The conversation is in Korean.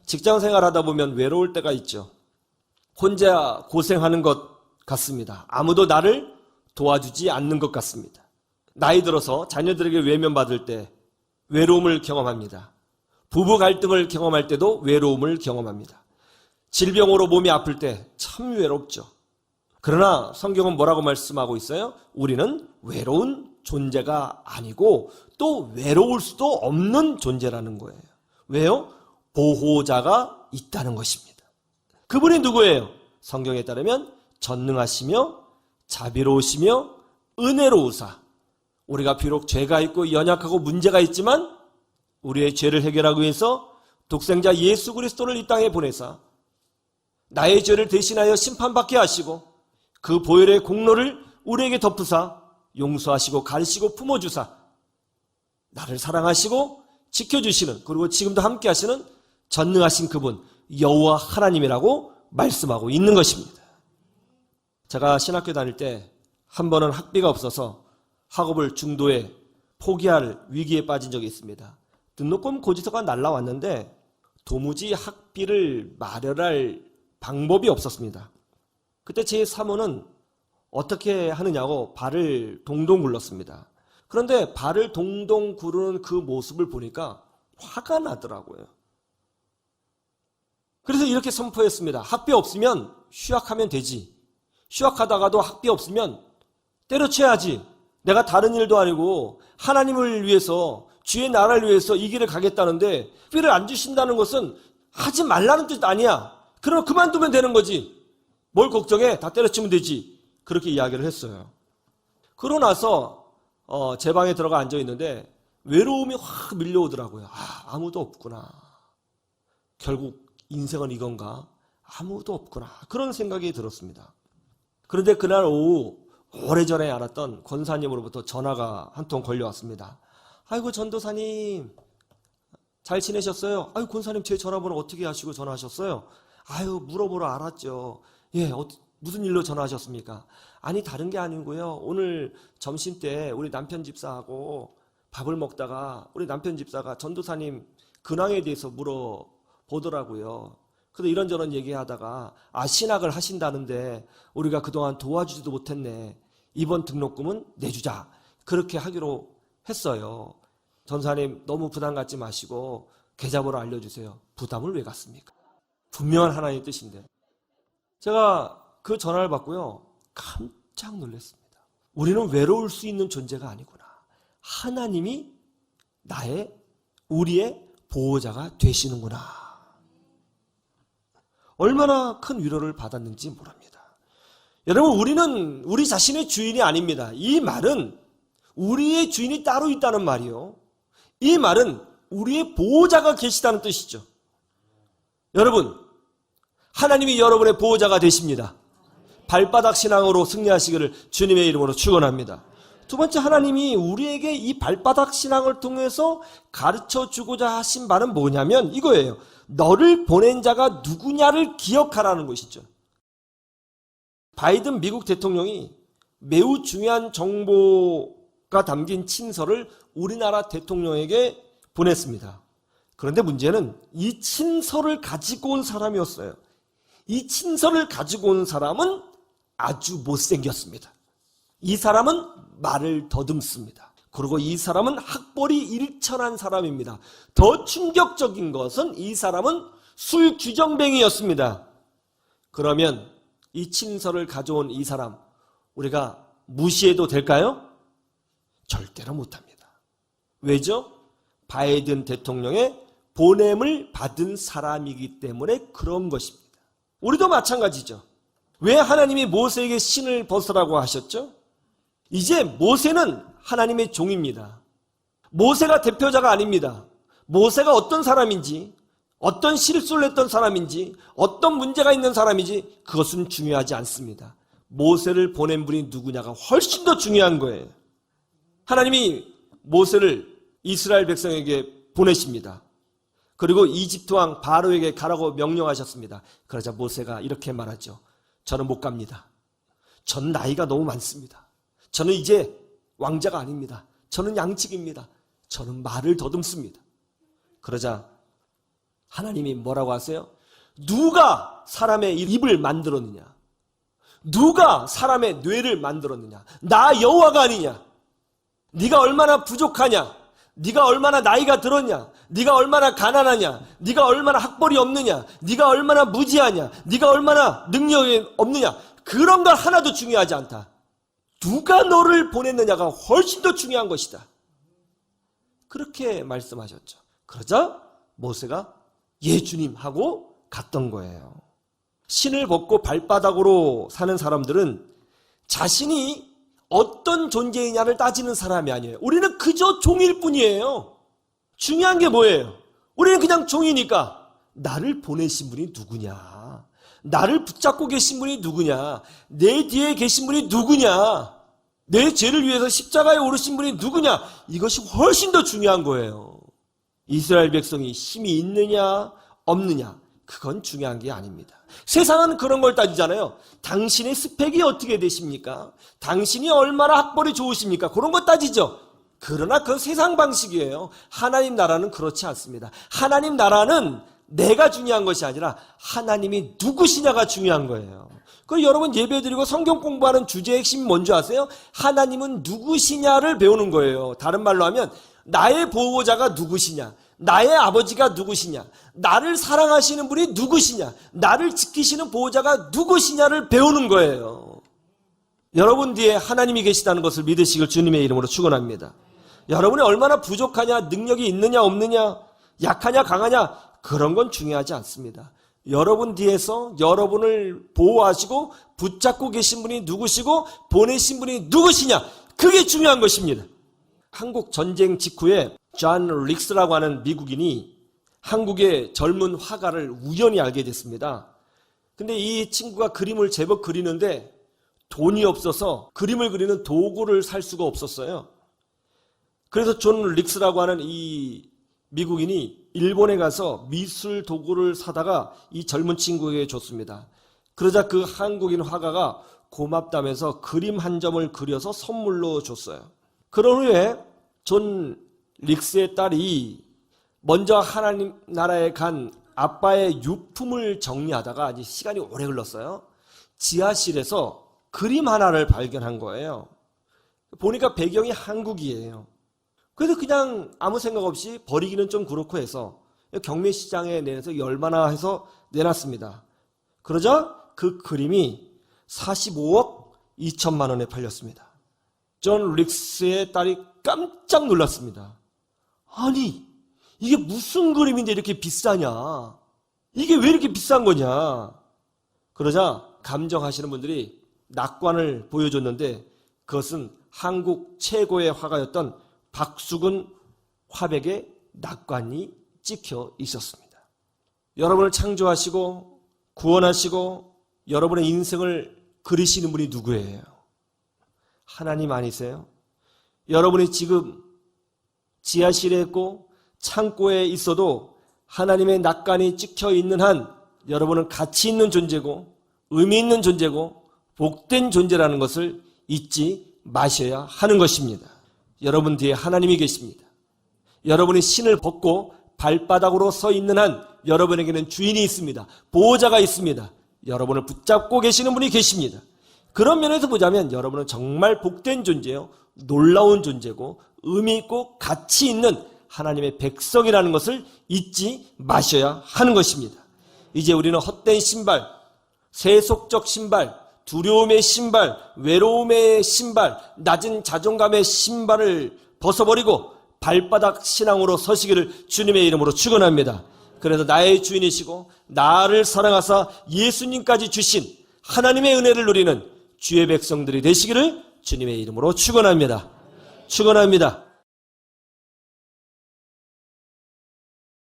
직장 생활하다 보면 외로울 때가 있죠. 혼자 고생하는 것 같습니다. 아무도 나를 도와주지 않는 것 같습니다. 나이 들어서 자녀들에게 외면받을 때 외로움을 경험합니다. 부부 갈등을 경험할 때도 외로움을 경험합니다. 질병으로 몸이 아플 때 참 외롭죠. 그러나 성경은 뭐라고 말씀하고 있어요? 우리는 외로운 존재가 아니고 또 외로울 수도 없는 존재라는 거예요. 왜요? 보호자가 있다는 것입니다. 그분이 누구예요? 성경에 따르면 전능하시며 자비로우시며 은혜로우사. 우리가 비록 죄가 있고 연약하고 문제가 있지만 우리의 죄를 해결하기 위해서 독생자 예수 그리스도를 이 땅에 보내사 나의 죄를 대신하여 심판받게 하시고 그 보혈의 공로를 우리에게 덮으사 용서하시고 가르치고 품어주사 나를 사랑하시고 지켜주시는, 그리고 지금도 함께 하시는 전능하신 그분 여호와 하나님이라고 말씀하고 있는 것입니다. 제가 신학교 다닐 때 한 번은 학비가 없어서 학업을 중도에 포기할 위기에 빠진 적이 있습니다. 등록금 고지서가 날라왔는데 도무지 학비를 마련할 방법이 없었습니다. 그때 제 사모는 어떻게 하느냐고 발을 동동 굴렀습니다. 그런데 발을 동동 구르는 그 모습을 보니까 화가 나더라고요. 그래서 이렇게 선포했습니다. 학비 없으면 휴학하면 되지. 휴학하다가도 학비 없으면 때려쳐야지. 내가 다른 일도 아니고 하나님을 위해서, 주의 나라를 위해서 이 길을 가겠다는데 학비를 안 주신다는 것은 하지 말라는 뜻 아니야. 그럼 그만두면 되는 거지. 뭘 걱정해? 다 때려치면 되지. 그렇게 이야기를 했어요. 그러고 나서 제 방에 들어가 앉아있는데 외로움이 확 밀려오더라고요. 아무도 없구나. 결국 인생은 이건가? 아무도 없구나. 그런 생각이 들었습니다. 그런데 그날 오후 오래전에 알았던 권사님으로부터 전화가 한 통 걸려왔습니다. 아이고 전도사님 잘 지내셨어요? 아유 권사님 제 전화번호 어떻게 아시고 전화하셨어요? 아유 물어보러 알았죠. 예, 무슨 일로 전화하셨습니까? 아니 다른 게 아니고요. 오늘 점심때 우리 남편 집사하고 밥을 먹다가 우리 남편 집사가 전도사님 근황에 대해서 물어보더라고요. 그래서 이런저런 얘기하다가 신학을 하신다는데 우리가 그동안 도와주지도 못했네. 이번 등록금은 내주자. 그렇게 하기로 했어요. 전사님 너무 부담 갖지 마시고 계좌번호 알려주세요. 부담을 왜 갖습니까? 분명한 하나님의 뜻인데. 제가 그 전화를 받고요. 깜짝 놀랐습니다. 우리는 외로울 수 있는 존재가 아니구나. 하나님이 우리의 보호자가 되시는구나. 얼마나 큰 위로를 받았는지 모릅니다. 여러분, 우리는 우리 자신의 주인이 아닙니다. 이 말은 우리의 주인이 따로 있다는 말이요. 이 말은 우리의 보호자가 계시다는 뜻이죠. 여러분, 하나님이 여러분의 보호자가 되십니다. 발바닥 신앙으로 승리하시기를 주님의 이름으로 축원합니다. 두 번째, 하나님이 우리에게 이 발바닥 신앙을 통해서 가르쳐주고자 하신 말은 뭐냐면 이거예요. 너를 보낸 자가 누구냐를 기억하라는 것이죠. 바이든 미국 대통령이 매우 중요한 정보가 담긴 친서를 우리나라 대통령에게 보냈습니다. 그런데 문제는 이 친서를 가지고 온 사람이었어요. 이 친서를 가지고 온 사람은 아주 못생겼습니다. 이 사람은 말을 더듬습니다. 그리고 이 사람은 학벌이 일천한 사람입니다. 더 충격적인 것은 이 사람은 술 규정뱅이였습니다. 그러면 이 친서를 가져온 이 사람 우리가 무시해도 될까요? 절대로 못합니다. 왜죠? 바이든 대통령의 보냄을 받은 사람이기 때문에 그런 것입니다. 우리도 마찬가지죠. 왜 하나님이 모세에게 신을 벗으라고 하셨죠? 이제 모세는 하나님의 종입니다. 모세가 대표자가 아닙니다. 모세가 어떤 사람인지, 어떤 실수를 했던 사람인지, 어떤 문제가 있는 사람인지 그것은 중요하지 않습니다. 모세를 보낸 분이 누구냐가 훨씬 더 중요한 거예요. 하나님이 모세를 이스라엘 백성에게 보내십니다. 그리고 이집트 왕 바로에게 가라고 명령하셨습니다. 그러자 모세가 이렇게 말하죠. 저는 못 갑니다. 전 나이가 너무 많습니다. 저는 이제 왕자가 아닙니다. 저는 양측입니다. 저는 말을 더듬습니다. 그러자 하나님이 뭐라고 하세요? 누가 사람의 입을 만들었느냐? 누가 사람의 뇌를 만들었느냐? 나 여호와가 아니냐? 네가 얼마나 부족하냐? 네가 얼마나 나이가 들었냐? 네가 얼마나 가난하냐? 네가 얼마나 학벌이 없느냐? 네가 얼마나 무지하냐? 네가 얼마나 능력이 없느냐? 그런 걸 하나도 중요하지 않다. 누가 너를 보냈느냐가 훨씬 더 중요한 것이다. 그렇게 말씀하셨죠. 그러자 모세가 예 주님 하고 갔던 거예요. 신을 벗고 발바닥으로 사는 사람들은 자신이 어떤 존재이냐를 따지는 사람이 아니에요. 우리는 그저 종일 뿐이에요. 중요한 게 뭐예요? 우리는 그냥 종이니까 나를 보내신 분이 누구냐? 나를 붙잡고 계신 분이 누구냐? 내 뒤에 계신 분이 누구냐? 내 죄를 위해서 십자가에 오르신 분이 누구냐? 이것이 훨씬 더 중요한 거예요. 이스라엘 백성이 힘이 있느냐 없느냐 그건 중요한 게 아닙니다. 세상은 그런 걸 따지잖아요. 당신의 스펙이 어떻게 되십니까? 당신이 얼마나 학벌이 좋으십니까? 그런 거 따지죠. 그러나 그건 세상 방식이에요. 하나님 나라는 그렇지 않습니다. 하나님 나라는 내가 중요한 것이 아니라 하나님이 누구시냐가 중요한 거예요. 그 여러분 예배드리고 성경 공부하는 주제의 핵심이 뭔지 아세요? 하나님은 누구시냐를 배우는 거예요. 다른 말로 하면 나의 보호자가 누구시냐? 나의 아버지가 누구시냐? 나를 사랑하시는 분이 누구시냐? 나를 지키시는 보호자가 누구시냐를 배우는 거예요. 여러분 뒤에 하나님이 계시다는 것을 믿으시길 주님의 이름으로 축원합니다. 여러분이 얼마나 부족하냐, 능력이 있느냐 없느냐, 약하냐 강하냐 그런 건 중요하지 않습니다. 여러분 뒤에서 여러분을 보호하시고 붙잡고 계신 분이 누구시고 보내신 분이 누구시냐 그게 중요한 것입니다. 한국 전쟁 직후에 존 릭스라고 하는 미국인이 한국의 젊은 화가를 우연히 알게 됐습니다. 근데 이 친구가 그림을 제법 그리는데 돈이 없어서 그림을 그리는 도구를 살 수가 없었어요. 그래서 존 릭스라고 하는 이 미국인이 일본에 가서 미술 도구를 사다가 이 젊은 친구에게 줬습니다. 그러자 그 한국인 화가가 고맙다면서 그림 한 점을 그려서 선물로 줬어요. 그런 후에 존 릭스의 딸이 먼저 하나님 나라에 간 아빠의 유품을 정리하다가 이제 시간이 오래 흘렀어요. 지하실에서 그림 하나를 발견한 거예요. 보니까 배경이 한국이에요. 그래서 그냥 아무 생각 없이 버리기는 좀 그렇고 해서 경매시장에 내서 얼마나 해서 내놨습니다. 그러자 그 그림이 45억 2천만 원에 팔렸습니다. 존 릭스의 딸이 깜짝 놀랐습니다. 아니 이게 무슨 그림인데 이렇게 비싸냐? 이게 왜 이렇게 비싼 거냐? 그러자 감정하시는 분들이 낙관을 보여줬는데 그것은 한국 최고의 화가였던 박수근 화백의 낙관이 찍혀 있었습니다. 여러분을 창조하시고 구원하시고 여러분의 인생을 그리시는 분이 누구예요? 하나님 아니세요? 여러분이 지금 지하실에 있고 창고에 있어도 하나님의 낙관이 찍혀 있는 한 여러분은 가치 있는 존재고 의미 있는 존재고 복된 존재라는 것을 잊지 마셔야 하는 것입니다. 여러분 뒤에 하나님이 계십니다. 여러분이 신을 벗고 발바닥으로 서 있는 한 여러분에게는 주인이 있습니다. 보호자가 있습니다. 여러분을 붙잡고 계시는 분이 계십니다. 그런 면에서 보자면 여러분은 정말 복된 존재요. 놀라운 존재고 의미 있고 가치 있는 하나님의 백성이라는 것을 잊지 마셔야 하는 것입니다. 이제 우리는 헛된 신발, 세속적 신발, 두려움의 신발, 외로움의 신발, 낮은 자존감의 신발을 벗어버리고 발바닥 신앙으로 서시기를 주님의 이름으로 축원합니다. 그래서 나의 주인이시고 나를 사랑하사 예수님까지 주신 하나님의 은혜를 누리는 주의 백성들이 되시기를 주님의 이름으로 축원합니다. 축원합니다.